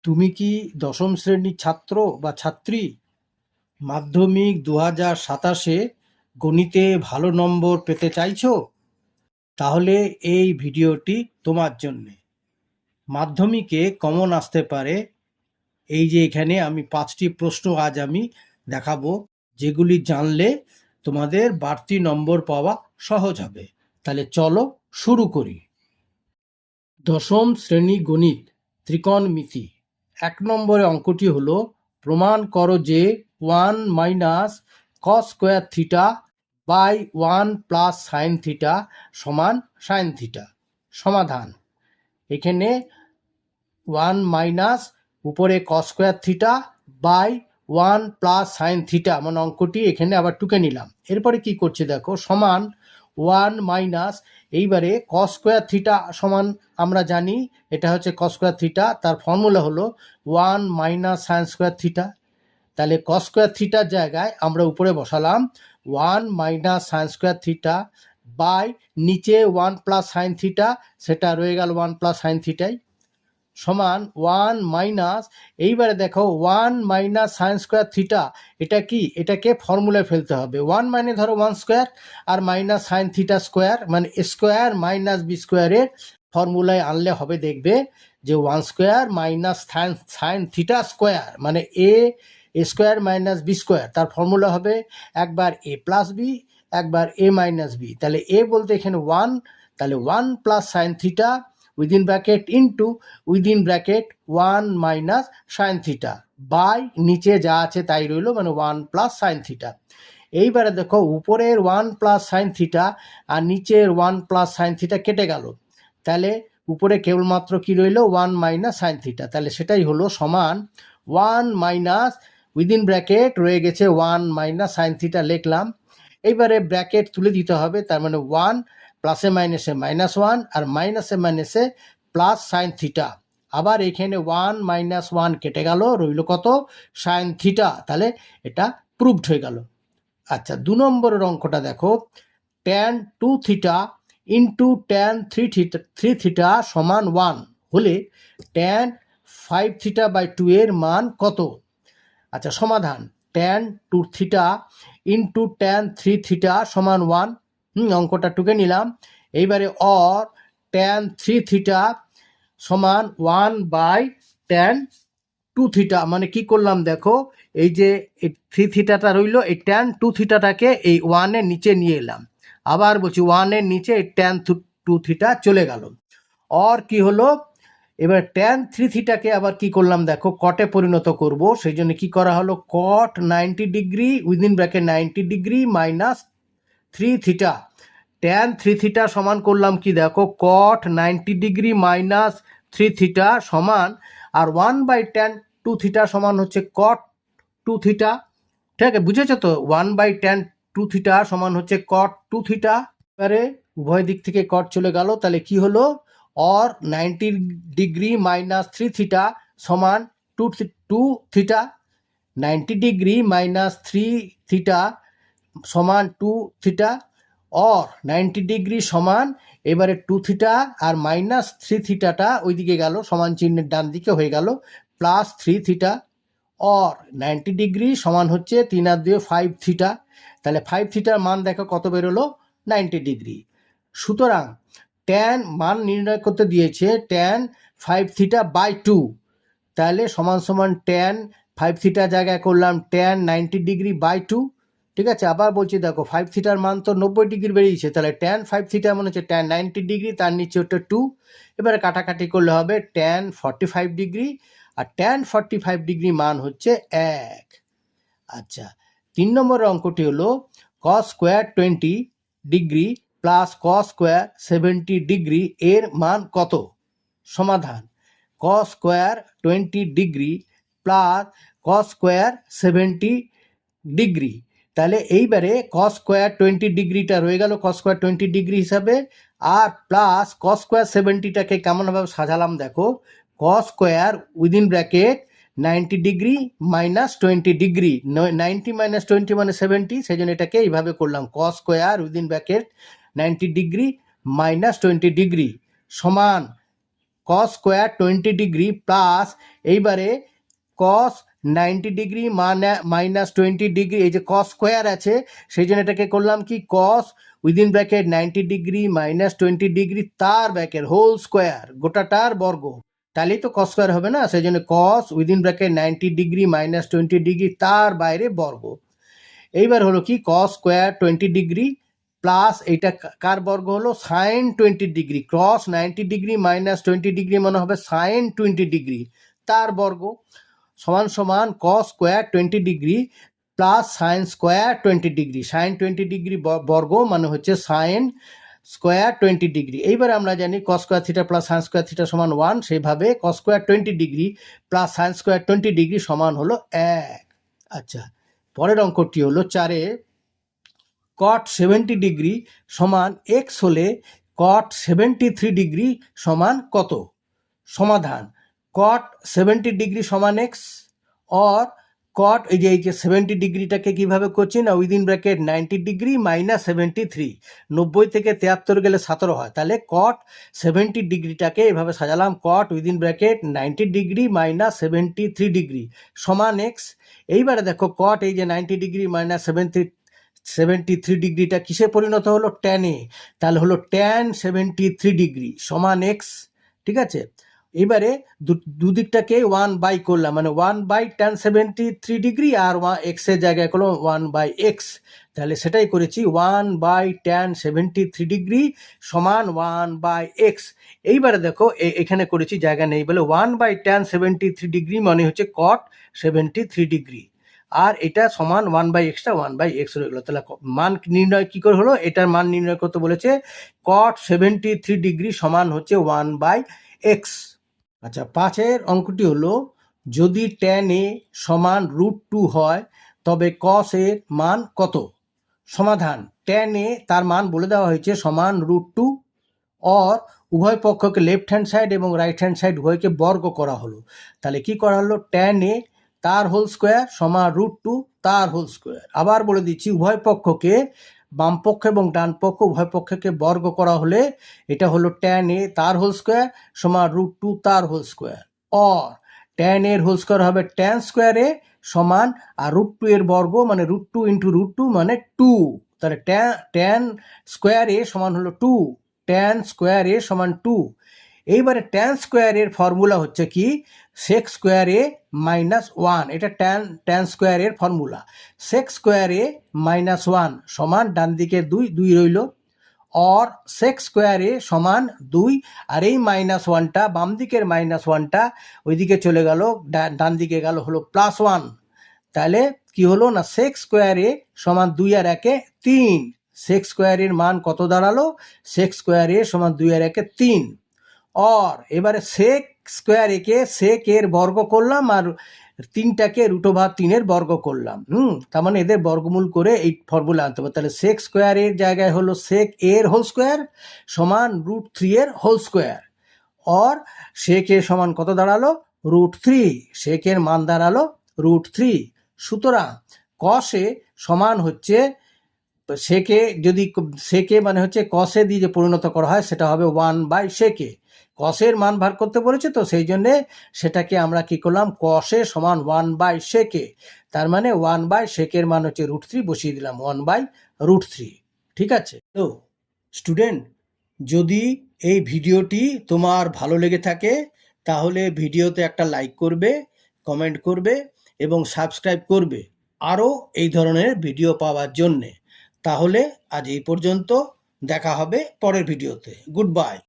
তুমি কি দশম শ্রেণীর ছাত্র বা ছাত্রী? মাধ্যমিক 2027-এ গণিতে ভালো নম্বর পেতে চাইছো? তাহলে এই ভিডিওটি তোমার জন্যে। মাধ্যমিকে কমন আসতে পারে, এই যে এখানে আমি 5টি প্রশ্ন আজ আমি দেখাবো, যেগুলি জানলে তোমাদের বাড়তি নম্বর পাওয়া সহজ হবে। তাহলে চলো শুরু করি। দশম শ্রেণী গণিত, ত্রিকোণমিতি। 1 নম্বরের অঙ্কটি হলো, প্রমাণ করো যে 1 minus cos square theta by 1 plus sine theta সমান সাইন থিটা। সমাধান: এখানে 1 মাইনাস উপরে cos square theta by 1 plus sine theta, মানে অঙ্কটি এখানে আবার টুকে নিলাম। এরপরে কি করছে দেখো, সমান 1 মাইনাস, এইবারে কস স্কোয়ার থিটা সমান, আমরা জানি এটা হচ্ছে কস স্কোয়ার থিটা, তার ফর্মুলা হলো 1 মাইনাস সাইন স্কোয়ার থিটা। তাহলে কস স্কোয়ার থিটার জায়গায় আমরা উপরে বসালাম 1 minus sine square theta by নিচে 1 প্লাস সাইন থিটা, সেটা রয়ে গেল 1 প্লাস সাইন থিটাই, সমান 1 মাইনাস, এইবারে দেখো 1 মাইনাস সাইন স্কোয়ার থিটা, এটা কি, এটাকে ফর্মুলায় ফেলতে হবে। 1 মানে ধরো 1 স্কোয়ার আর মাইনাস সাইন থিটা স্কোয়ার, মানে স্কোয়ার মাইনাস বি স্কোয়ারের ফর্মুলায় আনলে হবে, দেখবে যে 1 square minus sine theta square, মানে এ স্কোয়ার মাইনাস বি স্কোয়ার, তার ফর্মুলা হবে একবার এ প্লাস বি, একবার এ মাইনাস বি। তাহলে এ বলতে এখানে 1, তাহলে 1 plus sine theta within bracket into within bracket 1 minus sine theta by নিচে যা আছে তাই রইল, মানে 1 প্লাস সাইন থিটা। এইবারে দেখো উপরের 1 প্লাস সাইন থিটা আর নিচের 1 প্লাস সাইন থিটা কেটে গেল, তাহলে উপরে কেবলমাত্র কি রইল 1 মাইনাস সাইন থিটা, তাহলে সেটাই হলো সমান 1 মাইনাস উইদিন ব্র্যাকেট রয়ে গেছে 1 মাইনাস সাইন থিটা লিখলাম। এইবারে ব্র্যাকেট তুলে দিতে হবে, তার মানে 1 প্লাসে মাইনাসে -1 আর মাইনাসে মাইনাসে প্লাস সাইন থিটা। আবার এখানে 1 মাইনাস 1 কেটে গেল, রইল কত, সাইন থিটা, তাহলে এটা প্রুভড হয়ে গেল। আচ্ছা, 2 নম্বরের অঙ্কটা দেখো, tan 2 theta into tan 3 theta সমান 1 হলে ট্যান 5 থিটা বাই 2 এর মান কত? আচ্ছা, সমাধান: tan 2 theta into tan 3 theta সমান 1। অঙ্কটা টুকে নিলাম। এইবারে অর ট্যান 3 থিটা সমান 1 বাই ট্যান 2 থিটা, মানে কি করলাম দেখো, এই যে 3 থিটাটা রইল, এই ট্যান 2 থিটাটাকে এই 1-এর নিচে নিয়ে এলাম। আবার বলছি 1-এর নিচে এই ট্যান 2 থিটা চলে গেল। অর কি হলো, এবার ট্যান 3 থিটাকে আবার কি করলাম দেখো, কটে পরিণত করব, সেই জন্য কি করা হলো, কট 90 degree within bracket 90 degree minus 3 theta. Tan 3 theta সমান করলাম কি দেখো, কট 90 ডিগ্রি মাইনাস 3 থিটা সমান, আর 1 বাই ট্যান 2 থিটা সমান হচ্ছে কট 2 থিটা। ঠিক আছে, বুঝেছো তো? 1 বাই ট্যান 2 থিটা সমান হচ্ছে কট 2 থিটা। এবারে উভয় দিক থেকে কট চলে গেল, তাহলে কি হলো, অর 90 ডিগ্রি মাইনাস 3 থিটা সমান 2 থিটা, 90 ডিগ্রি মাইনাস 3 থিটা সমান 2 থিটা, অর 90 ডিগ্রি সমান, এবারে 2 থিটা আর মাইনাস 3 থিটাটা ওইদিকে গেল, সমান চিহ্নের ডান দিকে হয়ে গেল প্লাস 3 থিটা, অর 90 ডিগ্রি সমান হচ্ছে 3 আর 2 5 থিটা। তাহলে 5 থিটার মান দেখো কত বেরোলো, 90 ডিগ্রি। সুতরাং ট্যান মান নির্ণয় করতে দিয়েছে ট্যান 5 থিটা বাই 2, তাহলে সমান সমান ট্যান 5 থিটার জায়গায় করলাম ট্যান 90 ডিগ্রি বাই 2। ঠিক আছে, আবার বলছি দেখো 5 থিটার মান তো 90 ডিগ্রি বেরিয়েছে, তাহলে ট্যান 5 থিটা মনে হচ্ছে ট্যান 90 ডিগ্রি, তার নিচে ওটা 2, এবারে কাটাকাটি করলে হবে ট্যান 45 ডিগ্রি, আর ট্যান 45 ডিগ্রি মান হচ্ছে 1। আচ্ছা, 3 নম্বরের অঙ্কটি হলো, কস square 20 degree plus cos square 70 degree এর মান কত? সমাধান: কস square 20 degree plus cos square 70 degree, তাহলে এইবারে কস স্কোয়ার 20 ডিগ্রিটা রয়ে গেল কস স্কোয়ার 20 ডিগ্রি হিসাবে, আর প্লাস কস স্কোয়ার 70টাকে কেমনভাবে সাজালাম দেখো, cos square within bracket 90 degree minus 20 degree, 90 minus 20 মানে 70, সেই জন্য এটাকে এইভাবে করলাম, cos square within bracket 90 degree minus 20 degree সমান কস স্কোয়ার 20 ডিগ্রি প্লাস এইবারে কস 90 ডিগ্রি মাইনাস 20 ডিগ্রি, এই যে কস স্কোয়ার আছে সেই জন্য এটাকে করলাম কি cos within bracket 90 degree minus 20 degree তার ব্র্যাকেট হোল স্কোয়ার, গোটাটার বর্গ, তাহলেই তো কস স্কোয়ার হবে না, সেই জন্য cos within bracket 90 degree minus 20 degree তার বাইরে বর্গ। এইবার হলো কি কস স্কোয়ার 20 ডিগ্রি প্লাস এইটা কার বর্গ হলো sine 20 degree, cross 90 degree minus 20 degree মানে হবে সাইন 20 ডিগ্রি তার বর্গ সমান সমান cos square 20 degree plus sine square 20 degree, sine 20 degree বর্গ মানে হচ্ছে সাইন স্কোয়ার 20 ডিগ্রি। এইবার আমরা জানি কস square theta plus sine square theta সমান 1, সেইভাবে কস square 20 degree plus sine square 20 degree সমান হলো 1। আচ্ছা, পরের অঙ্কটি হলো 4-এ কট 70 ডিগ্রি সমান এক্স হলে কট 73 ডিগ্রি সমান কত? সমাধান, কট 70 ডিগ্রি সমান এক্স অর কট এই যে 70 ডিগ্রিটাকে কিভাবে করছি না উইদিন ব্র্যাকেট 90 ডিগ্রি মাইনাস 73, 90 থেকে 73 গেলে 17 হয়, তাহলে কট 70 ডিগ্রিটাকে এভাবে সাজালাম cot within bracket 90 degree minus 73 degree সমান এক্স। এইবারে দেখো কট এই যে 90 ডিগ্রি মাইনাস 73 ডিগ্রিটা কিসে পরিণত হলো ট্যানে, তাহলে হলো ট্যান 73 ডিগ্রি সমান এক্স। ঠিক আছে, এবারে দুদিকটাকে 1 বাই করলাম, মানে 1 বাই ট্যান 73 ডিগ্রি আর এক্স এর জায়গায় করলাম 1/x, তাহলে সেটাই করেছি 1 বাই ট্যান 73 ডিগ্রি সমান 1/x। এইবারে দেখো এখানে করেছি জায়গা নেই বলে 1 বাই ট্যান 73 ডিগ্রি মানে হচ্ছে কট 73 ডিগ্রি আর এটা সমান 1/xটা 1/x রয়ে গেলো। তাহলে মান নির্ণয় কি করে হলো, এটার মান নির্ণয় করতে বলেছে কট 73 ডিগ্রি সমান হচ্ছে 1/x। আচ্ছা, 5-এর অঙ্কটি হলো যদি ট্যান এ সমান √2 হয় তবে কস এর মান কত? সমাধান, ট্যান এ তার মান বলে দেওয়া হয়েছে সমান √2 অর উভয় পক্ষকে লেফট হ্যান্ড সাইড এবং রাইট হ্যান্ড সাইড উভয়কে বর্গ করা হলো, তাহলে কি করা হলো ট্যান এ তার হোল স্কোয়ার সমান √2 তার হোল স্কোয়ার। আবার বলে দিচ্ছি উভয় পক্ষকে বাম পক্ষ এবং ডান পক্ষ উভয় পক্ষকে বর্গ করা হলে এটা হলো ট্যান এ তার হোল স্কোয়ার সমান √2 তার হোল স্কোয়ার, অর ট্যান এর হোল স্কোয়ার হবে ট্যান স্কোয়ার এ সমান আর √2 এর বর্গ মানে √2 ইন্টু √2 মানে 2, তাহলে ট্যান স্কোয়ার এ সমান হলো 2, ট্যান স্কোয়ার এ সমান 2। এইবারে ট্যান স্কোয়ার এর ফর্মুলা হচ্ছে কি সেক স্কোয়ার এ মাইনাস 1, এটা ট্যান স্কোয়ার এর ফর্মুলা, সেক স্কোয়ার এ মাইনাস 1 সমান ডান দিকে 2 রইল অর সেক স্কোয়ার এ সমান 2 আর এই -1টা বাম দিকের -1টা ওইদিকে চলে গেল, ডান দিকে গেল হলো +1, তাহলে কি হলো না সেক স্কোয়ার এ সমান 2 আর 1 3, সেক স্কোয়ার এর মান কত দাঁড়ালো সেক স্কোয়ার এ সমান 2 আর 1 3, অর এবারে সেক স্কোয়ার একে সেক এর বর্গ করলাম আর 3টাকে √3 এর বর্গ করলাম, তার মানে এদের বর্গমূল করে এই ফর্মুলা আনতে হবে। তাহলে সেক স্কোয়ার এর জায়গায় হলো সেক এর হোল স্কোয়ার সমান √3 এর হোল স্কোয়ার, অর সেক এর সমান কত দাঁড়ালো √3, সেক এর মান দাঁড়ালো √3। সুতরাং কসে সমান হচ্ছে সেকে, যদি সেকে মানে হচ্ছে কসে দিয়ে যে পরিণত করা হয় সেটা হবে 1/সেকে, কসের মান ভাগ করতে বলেছে তো সেই জন্যে সেটাকে আমরা কি করলাম কসে সমান 1/সেকে, তার মানে 1/সেকের মান হচ্ছে √3 বসিয়ে দিলাম 1/√3। ঠিক আছে, তো স্টুডেন্ট যদি এই ভিডিওটি তোমার ভালো লেগে থাকে তাহলে ভিডিওতে একটা লাইক করবে, কমেন্ট করবে এবং সাবস্ক্রাইব করবে আরও এই ধরনের ভিডিও পাওয়ার জন্যে। তাহলে আজ এই পর্যন্ত, দেখা হবে পরের ভিডিওতে। Good bye.